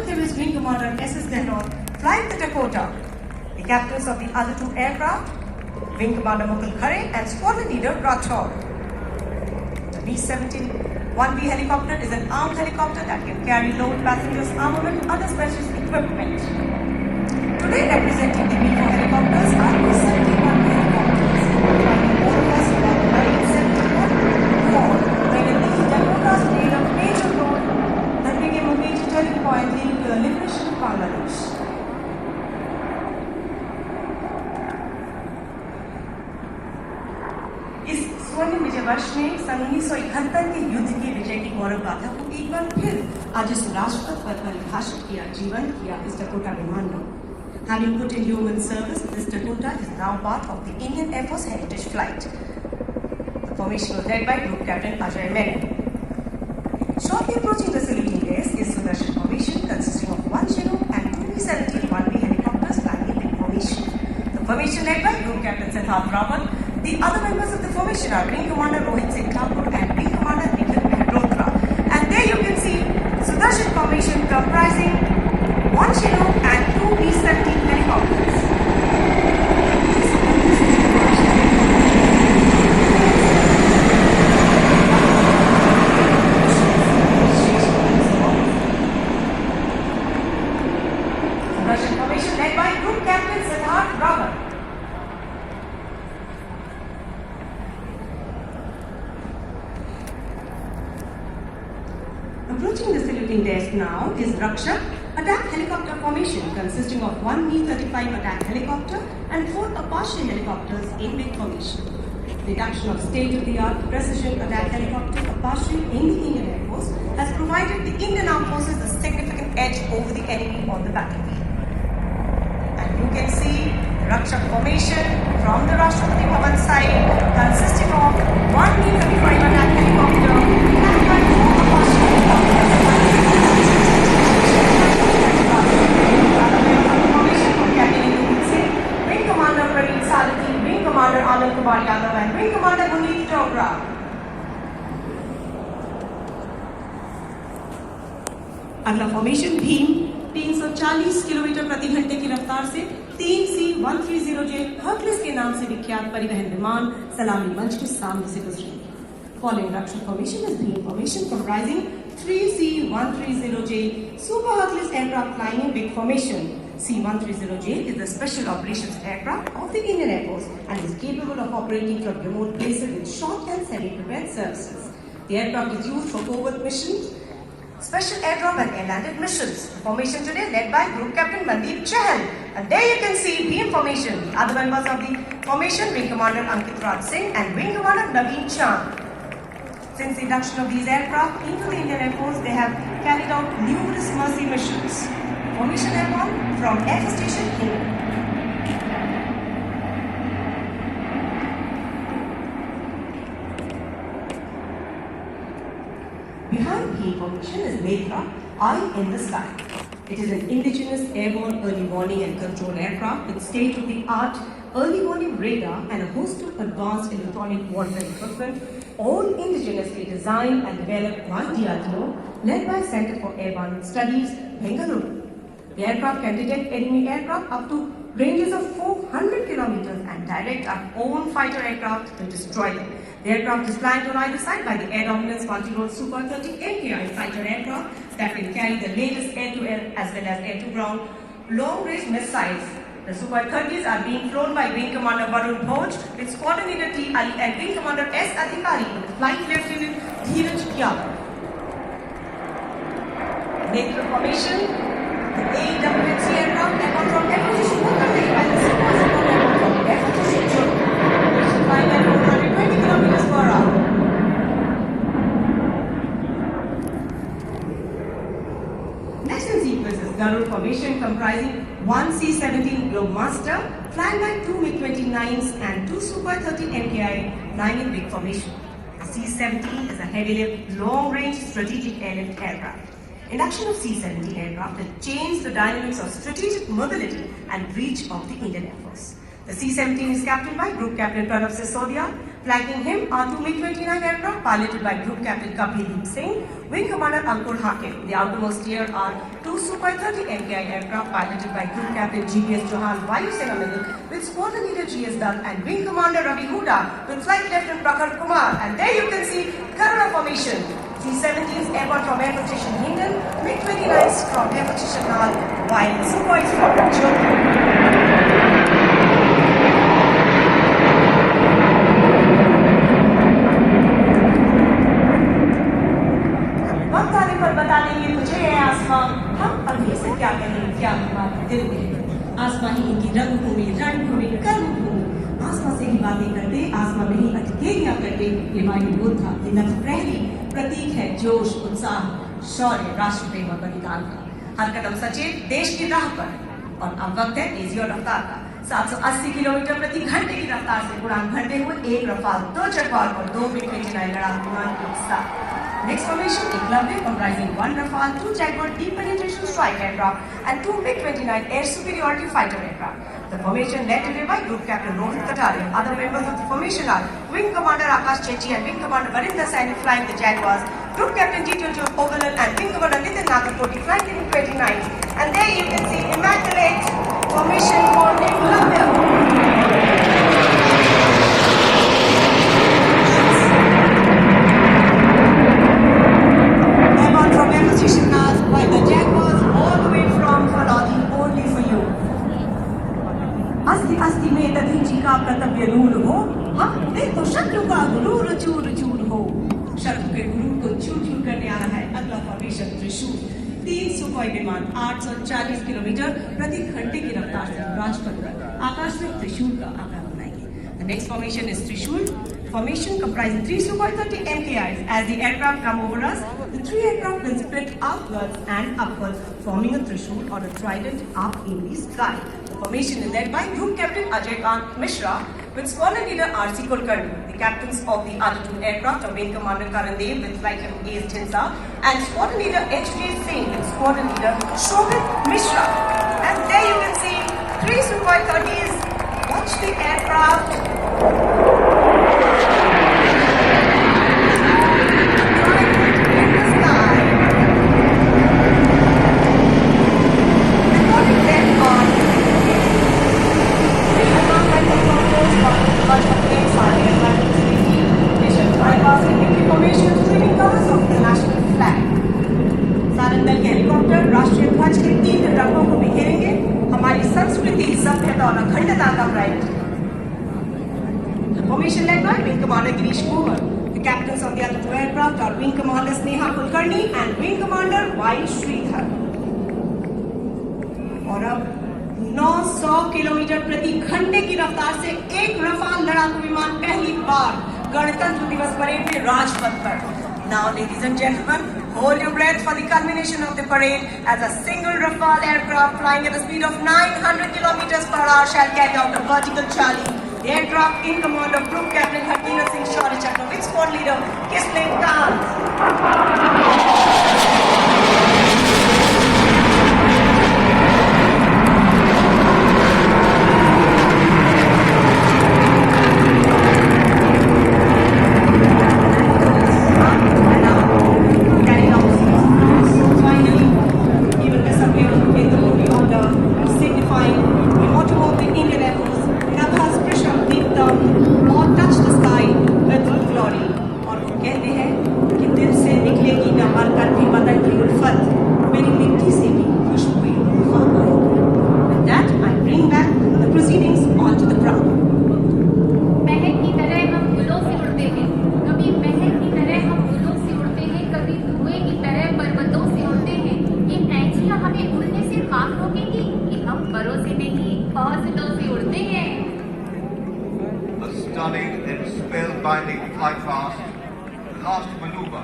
Executive Wing Commander S.S. Gehlot, flying the Dakota. The captains of the other two aircraft, Wing Commander Mukul Khare and Squadron Leader Rathore. The B-17 1B helicopter is an armed helicopter that can carry load passengers, armament, and other special equipment. Today, representing the B-4 helicopters are B-17 1B helicopters, flying all of us about 1971 when these Dakotas played a major role that became a major turning point leading to the liberation of Bangladesh. इस स्वर्णिम विजय वर्ष में सन 1971 के युद्ध के विजय की गौरव गाथा को एक बार फिर आज इस राष्ट्रपथ पर परिभाषित किया, जीवन किया इस डकोटा विमान ने. Having put in human service, this Dakota is now part of the Indian Air Force Heritage Flight. The formation was led by Group Captain Ajay Menon. Shortly approaching the saluting desk is Sudarshan formation consisting of one Chinook and two B-17 1B helicopters flying in formation. The formation led by Group Captain Siddharth Rawat. The other members of the formation are Wing Commander Rohit Singh Thakur and Wing Commander Nikhil Mehrotra. And there you can see Sudarshan formation comprising one Chinook and two B-17 helicopters. Sudarshan formation led by Group Captain Siddharth Rawat. Approaching the saluting desk now is Rakshak, attack helicopter formation consisting of one Mi-35 attack helicopter and four Apache helicopters in big formation. The induction of state-of-the-art precision attack helicopter Apache in the Indian Air Force has provided the Indian Armed Forces a significant edge over the enemy on the battlefield. And you can see Rakshak formation from the Rashtrapati Bhavan side consisting of one Mi-35 attack helicopter and by four Apache helicopters. Wing Commander Praveen Sarathi, Wing Commander Anand Kumar Yadav and Wing Commander Guneet Dogra. अगला formation Bhim 340 kilometre प्रति घंटे की रफ्तार से 3C-130J Hercules के नाम से विख्यात परिवहन विमान सलामी मंच के सामने से गुजरेंगे. Following Rakshak formation is Bhim formation comprising 3C-130J Super Hercules aircraft flying in big formation. C-130J is the special operations aircraft of the Indian Air Force and is capable of operating from remote places with short and semi-prepared services. The aircraft is used for covert missions, special airdrop and air-landed missions. The formation today led by Group Captain Mandeep Chahal. And there you can see Bhim formation. The other members of the formation, Wing Commander Ankit Raj Singh and Wing Commander Naveen Chand. Since the induction of these aircraft into the Indian Air Force, they have carried out numerous mercy missions. Formation Airborne from Air Force Station Hill. Behind Bhim formation is Netra, Eye in the Sky. It is an indigenous airborne early warning and control aircraft with state-of-the-art early warning radar and a host of advanced electronic warfare equipment, all indigenously designed and developed by DRDO, led by Center for Airborne Studies, Bengaluru. The aircraft can detect enemy aircraft up to ranges of 400 kilometers and direct our own fighter aircraft to destroy them. The aircraft is flanked on either side by the Air Dominance Multi-Role Super 30 MKI fighter aircraft that will carry the latest air-to-air as well as air-to-ground long-range missiles. The Super 30s are being flown by Wing Commander Varun Bhoj with Squadron Leader T. Ali and Wing Commander S. Adhikari with Flight Lieutenant Dheeraj Yadav. Netra formation. The AWHC aircraft that comes from Air Force Station Mumbai by the Super Aircraft from Air Force Station. Which is flying at 420 kilometers per hour. Next in sequence is Garud formation comprising one C-17 Globemaster flying by two MiG-29s and two Super 30 MKI flying in big formation. The C-17 is a heavy-lift, long-range strategic airlift aircraft. Induction of C-17 aircraft will change the dynamics of strategic mobility and reach of the Indian Air Force. The C-17 is captained by Group Captain Pranav Sisodia, Flanking him are two MiG-29 aircraft piloted by Group Captain Kapildeep Singh, Wing Commander Ankur Hakim. The outermost tier are two Sukhoi 30 MKI aircraft piloted by Group Captain GPS Chauhan, Vayu Sena Middle, with Squadron Leader GS Dutt and Wing Commander Ravi Huda with Flight Lieutenant Prakhar Kumar. And there you can see Karuna formation. C-17s airborne from Air Position Hindon, MiG-29s from Air Position Nal, while Sukhois from Jodhpur. वक्त आने पर बता देंगे मुझे ये आसमां, हम अभी से क्या कहें, क्या हमारा दिल में। आसमां ही इनकी रंगभूमि, रणभूमि, कर्मभूमि। आसमां से ही बातें करते, आसमां में ही अटकेलियां करते। ये वायु योद्धा, ये नभ प्रहरी प्रतीक है जोश, उत्साह, शौर्य, राष्ट्र प्रेम और बलिदान का। हर कदम सचेत देश की राह पर। और अब वक्त है तेजी और रफ्तार का। 780 किलोमीटर प्रति घंटे की रफ्तार से उड़ान भरते हुए एक रफाल, दो जगवार और दो MiG-29 लड़ाकू विमान एक साथ। Next formation, Eklavya comprising one Rafale, two Jaguar deep penetration strike aircraft and two MiG-29 air superiority fighter aircraft. The formation led today by Group Captain Rohit Kataria. Other members of the formation are Wing Commander Akash Chechi and Wing Commander Varinder Saini flying the Jaguars, Group Captain Tito Ovalan and Wing Commander Nitin Nagarkoti flying the MiG-29. And there you can see immaculate formation for Eklavya. From Air Position Nal, while the Jaguars all the way from Falodi only for you. अस्ति अस्ति में दधीची का कर्तव्य नूर हो, हाँ दे तो शत्रु का गुरूर चूर चूर हो। शत्रु के गुरूर को चूर चूर करने आ रहा है अगला फॉर्मेशन त्रिशूल। 3 सुखोई विमान 840 किलोमीटर प्रति घंटे की रफ्तार से राजपथ पर आकाश में त्रिशूल का आकार बनाएंगे। The next formation is Trishul. Formation comprising 3 Sukhoi 30 MKIs. As the aircraft come over us, the 3 aircraft will split outwards and upwards, forming a Trishul or a trident up in the sky. The formation is led by Group Captain Ajay Kant Mishra with Squadron Leader R.C. Kulkarni. The captains of the other 2 aircraft are Wing Commander Karan Dev with Flight Lieutenant A.S. Tinsa and Squadron Leader H.J. Singh with Squadron Leader Shobhit Mishra. And there you can see 3 Sukhoi 30s. Watch the aircraft. Helicopter राष्ट्रीय ध्वज के 3 रंगों को बिखेरेंगे, हमारी संस्कृति, सभ्यता और अखंडता का pride. The formation led by Wing Commander Girish Kumar. The captains of the other 2 aircraft are Wing Commander Sneha Kulkarni and Wing Commander Y. Sridhar. और अब 900 किलोमीटर प्रति घंटे की रफ्तार से एक रफाल लड़ाकू विमान पहली बार गणतंत्र दिवस परेड में राजपथ पर। Now, ladies and gentlemen, hold your breath for the culmination of the parade as a single Rafale aircraft flying at a speed of 900 kilometers per hour shall carry out a vertical charlie. The aircraft in command of Group Captain Harkinder Singh Shaurya Chakra with squad leader Kisling Khan. Stunning and spellbinding flight past, the last maneuver